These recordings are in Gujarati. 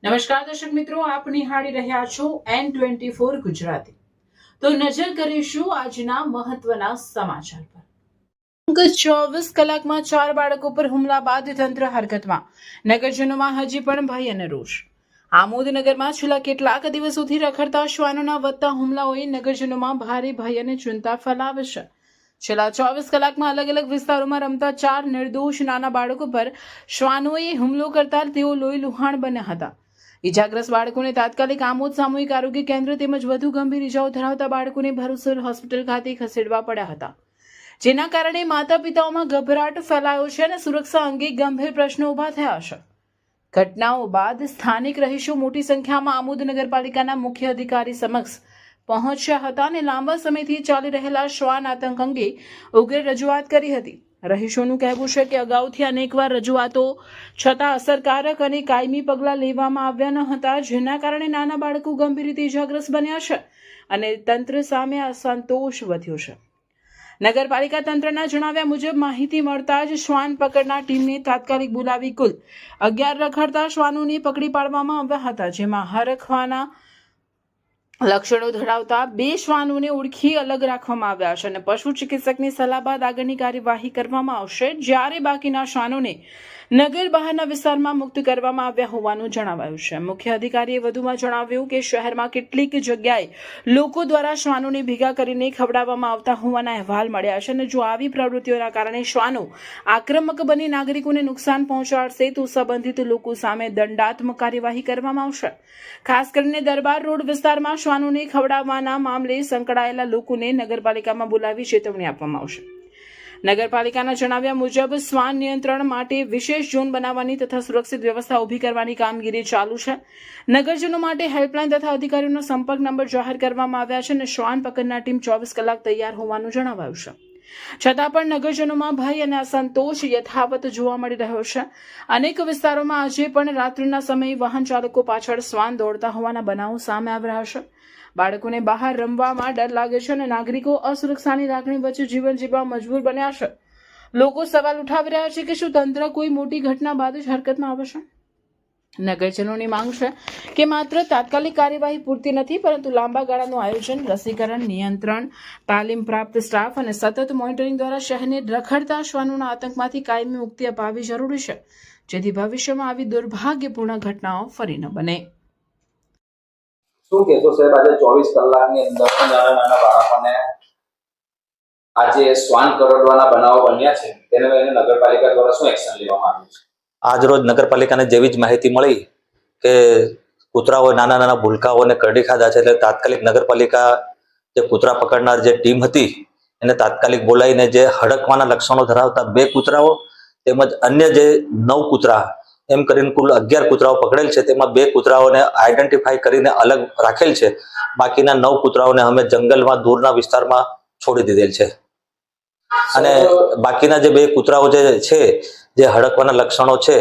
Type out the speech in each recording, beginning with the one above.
નમસ્કાર દર્શક મિત્રો, આપ નિહાળી રહ્યા છો N24 ગુજરાતી। તો નજર કરીશું આજના મહત્વના સમાચાર પર। 24 કલાકમાં 4 બાળકો પર હુમલા બાદ તંત્ર હરકતમાં। નગરજનોમાં હજી પણ ભય અને રોષ। આમોદનગરમાં છેલ્લા કેટલાક દિવસોથી રખડતા શ્વાનોના વધતા હુમલાઓએ નગરજનોમાં ભારે ભય અને ચિંતા ફેલાવી છે। છેલ્લા 24 કલાકમાં અલગ અલગ વિસ્તારોમાં રમતા 4 નિર્દોષ નાના બાળકો પર શ્વાનોએ હુમલો કરતા તેઓ લોહી લુહાણ બન્યા હતા। ઇજાગ્રસ્ત બાળકોને તાત્કાલિક આમોદ સામૂહિક આરોગ્ય કેન્દ્ર તેમજ વધુ ગંભીર ઇજાઓ ધરાવતા બાળકોને ભરૂચ હોસ્પિટલ ખાતે ખસેડવા પડ્યા હતા, જેના કારણે માતા પિતાઓમાં ગભરાટ ફેલાયો છે અને સુરક્ષા અંગે ગંભીર પ્રશ્નો ઊભા થયા છે। ઘટનાઓ બાદ સ્થાનિક રહીશો મોટી સંખ્યામાં આમોદ નગરપાલિકાના મુખ્ય અધિકારી સમક્ષ પહોંચ્યા હતા અને લાંબા સમયથી ચાલી રહેલા શ્વાન આતંક અંગે ઉગ્ર રજૂઆત કરી હતી। રહીશોનું કહેવું છે કે અગાઉથી અનેકવાર રજૂઆતો છતાં અસરકારક અને કાયમી પગલાં લેવામાં આવ્યા ન હતા, જેના કારણે નાના બાળકો ગંભીર રીતે ઇજાગ્રસ્ત બન્યા છે અને તંત્ર સામે અસંતોષ વધ્યો છે। નગરપાલિકા તંત્રના જણાવ્યા મુજબ માહિતી મળતા જ શ્વાન પકડના ટીમને તાત્કાલિક બોલાવી કુલ 11 રખડતા શ્વાનોને પકડી પાડવામાં આવ્યા હતા, જેમાં હરખવાના લક્ષણો ધરાવતા 2 શ્વાનોને ઓળખી અલગ રાખવામાં આવ્યા છે અને પશુ ચિકિત્સકની સલાહ બાદ આગળની કાર્યવાહી કરવામાં આવશે, જ્યારે બાકીના શ્વાનોને નગર બહારના વિસ્તારમાં મુક્ત કરવામાં આવ્યા હોવાનું જણાવાયું છે। મુખ્ય અધિકારીએ વધુમાં જણાવ્યું કે શહેરમાં કેટલીક જગ્યાએ લોકો દ્વારા શ્વાનોને ભેગા કરીને ખવડાવવામાં આવતા હોવાના અહેવાલ મળ્યા છે અને જો આવી પ્રવૃત્તિઓના કારણે શ્વાનો આક્રમક બની નાગરિકોને નુકસાન પહોંચાડશે તો સંબંધિત લોકો સામે દંડાત્મક કાર્યવાહી કરવામાં આવશે। ખાસ કરીને દરબાર રોડ વિસ્તારમાં શ્વાનોને ખવડાવવાના મામલે સંકળાયેલા લોકોને નગરપાલિકામાં બોલાવી ચેતવણી આપવામાં આવશે। નગરપાલિકાના જણાવ્યા મુજબ શ્વાન નિયંત્રણ માટે વિશેષ ઝોન બનાવવાની તથા સુરક્ષિત વ્યવસ્થા ઊભી કરવાની કામગીરી ચાલુ છે। નગરજનો માટે હેલ્પલાઇન તથા અધિકારીઓનો સંપર્ક નંબર જાહેર કરવામાં આવ્યા છે અને શ્વાન પકડના ટીમ 24 કલાક તૈયાર હોવાનું જણાવાયું છે। છતાં પણ નગરજનોમાં ભય અને અસંતોષ યથાવત જોવા મળી રહ્યો છે। અનેક વિસ્તારોમાં આજે પણ રાત્રિના સમયે વાહન ચાલકો પાછળ શ્વાન દોડતા હોવાના બનાવો સામે આવી રહ્યા છે। બાળકોને બહાર રમવામાં ડર લાગે છે અને નાગરિકો અસુરક્ષાની લાગણી વચ્ચે જીવન જીવવા મજબૂર બન્યા છે। લોકો સવાલ ઉઠાવી રહ્યા છે કે શું તંત્ર કોઈ મોટી ઘટના બાદ જ હરકતમાં આવશે? નગરજનોની માંગ છે કે માત્ર તાત્કાલિક કાર્યવાહી પૂરતી નથી, પરંતુ લાંબા ગાળાનું આયોજન, રસીકરણ, નિયંત્રણ, તાલીમ પ્રાપ્ત સ્ટાફ અને સતત મોનિટરિંગ દ્વારા શહેરને રખડતા શ્વાનોના આતંકમાંથી કાયમી મુક્તિ અપાવવી જરૂરી છે, જેથી ભવિષ્યમાં આવી દુર્ભાગ્યપૂર્ણ ઘટનાઓ ફરી ન બને। શું કહેશો સાહેબ, આજે 24 કલાકની અંદર નાના બાળકોને આજે શ્વાન કરડવાના બનાવો બન્યા છે, તેને લઈને નગરપાલિકા દ્વારા શું એક્શન લેવામાં આવ્યું છે? આજ રોજ નગરપાલિકાને જેવી જ માહિતી મળી કે કૂતરાઓ નાના ભૂલકાઓને કરડી ખાધા છે, એટલે તાત્કાલિક નગરપાલિકા જે કૂતરા પકડનાર જે ટીમ હતી એને તાત્કાલિક બોલાવીને જે હડકવાના લક્ષણો ધરાવતા 2 કૂતરાઓ તેમજ અન્ય જે 9 કૂતરા એમ કરીને કુલ 11 કૂતરાઓ પકડેલ છે, તેમાં 2 કૂતરાઓને આઈડેન્ટિફાઈ કરીને અલગ રાખેલ છે। બાકીના 9 કૂતરાઓને અમે જંગલમાં દૂરના વિસ્તારમાં છોડી દીધેલ છે અને બાકીના જે 2 કૂતરાઓ જે છે જે હડકવાના લક્ષણો છે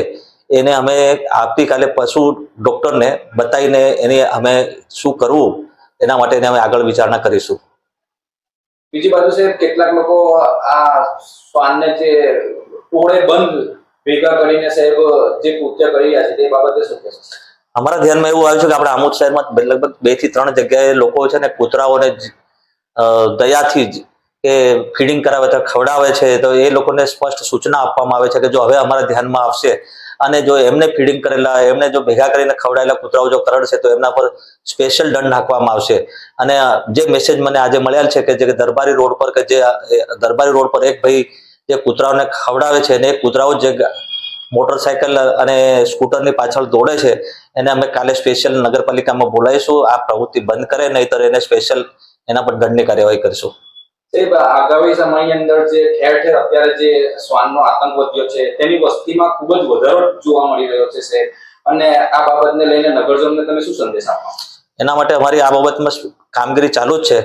એને અમે આવતીકાલે પશુ ડોક્ટરને બતાવીને એની અમે શું કરવું એના માટે અમે આગળ વિચારણા કરીશું। બીજી બાજુ સાહેબ, કેટલાક લોકો આ શ્વાનને જે ટોળે બંધ ભેગા કરીને સાહેબ જે કૃત્ય કરી રહ્યા છે તે બાબતે શું કહેશો? અમારા ધ્યાનમાં એવું આવ્યું છે કે આપણા આમોદ શહેરમાં લગભગ 2 થી 3 જગ્યાએ લોકો છે ને કૂતરાઓને દયાથી જ કે ફીડિંગ કરાવે તો ખવડાવે છે, તો એ લોકોને સ્પષ્ટ સૂચના આપવામાં આવે છે કે જો હવે અમારા ધ્યાનમાં આવશે અને જો એમને ફીડિંગ કરેલા, એમને જો ભેગા કરીને ખવડાયેલા કૂતરાઓ જો કરડશે તો એમના પર સ્પેશિયલ દંડ નાખવામાં આવશે। અને જે મેસેજ મને આજે મળેલ છે કે જે દરબારી રોડ પર એક ભાઈ જે કૂતરાઓને ખવડાવે છે અને એ કૂતરાઓ જે મોટરસાયકલ અને સ્કૂટરની પાછળ દોડે છે એને અમે કાલે સ્પેશિયલ નગરપાલિકામાં બોલાવીશું। આ પ્રવૃત્તિ બંધ કરે, નહીતર એને સ્પેશિયલ એના પર દંડની કાર્યવાહી કરીશું। સાહેબ, આગામી સમયની અંદર જે ઠેર ઠેર અત્યારે જે શ્વાનનો આતંક વધ્યો છે તેની વસ્તીમાં ખૂબ જ વધારો જોવા મળી રહ્યો છે સાહેબ, અને આ બાબતને લઈને નગરજનોને તમે શું સંદેશ આપો? એના માટે અમારી આ બાબતમાં કામગીરી ચાલુ જ છે।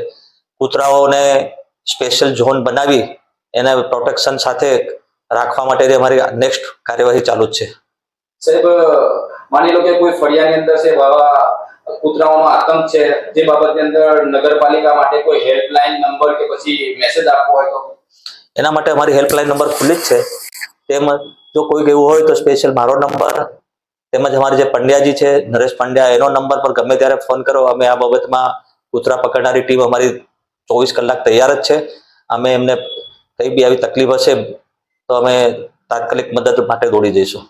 કૂતરાઓને સ્પેશિયલ ઝોન બનાવી એને પ્રોટેક્શન સાથે રાખવા માટે અમારી નેક્સ્ટ કાર્યવાહી ચાલુ જ છે। સાહેબ, માની લો કે કોઈ ફળિયાની અંદર છે આવા કૂતરાઓનો આતંક છે, જે બાબતની અંદર નગરપાલિકા માટે કોઈ હેલ્પલાઇન નંબર કે પછી મેસેજ આપવો હોય તો? એના માટે અમારી હેલ્પલાઇન નંબર ખુલ્લી જ છે। તેમજ જો કોઈ એવું હોય તો સ્પેશિયલ મારો નંબર તેમજ અમારે જે પંડ્યાજી છે નરેશ પંડ્યા, એનો નંબર પર ગમે ત્યારે ફોન કરો, અમે આ બાબતમાં કૂતરા પકડનારી ટીમ અમારી 24 કલાક તૈયાર જ છે. અમે એમને કઈ બી આવી તકલીફ હશે તો અમે તાત્કાલિક મદદ માટે દોડી જઈશું.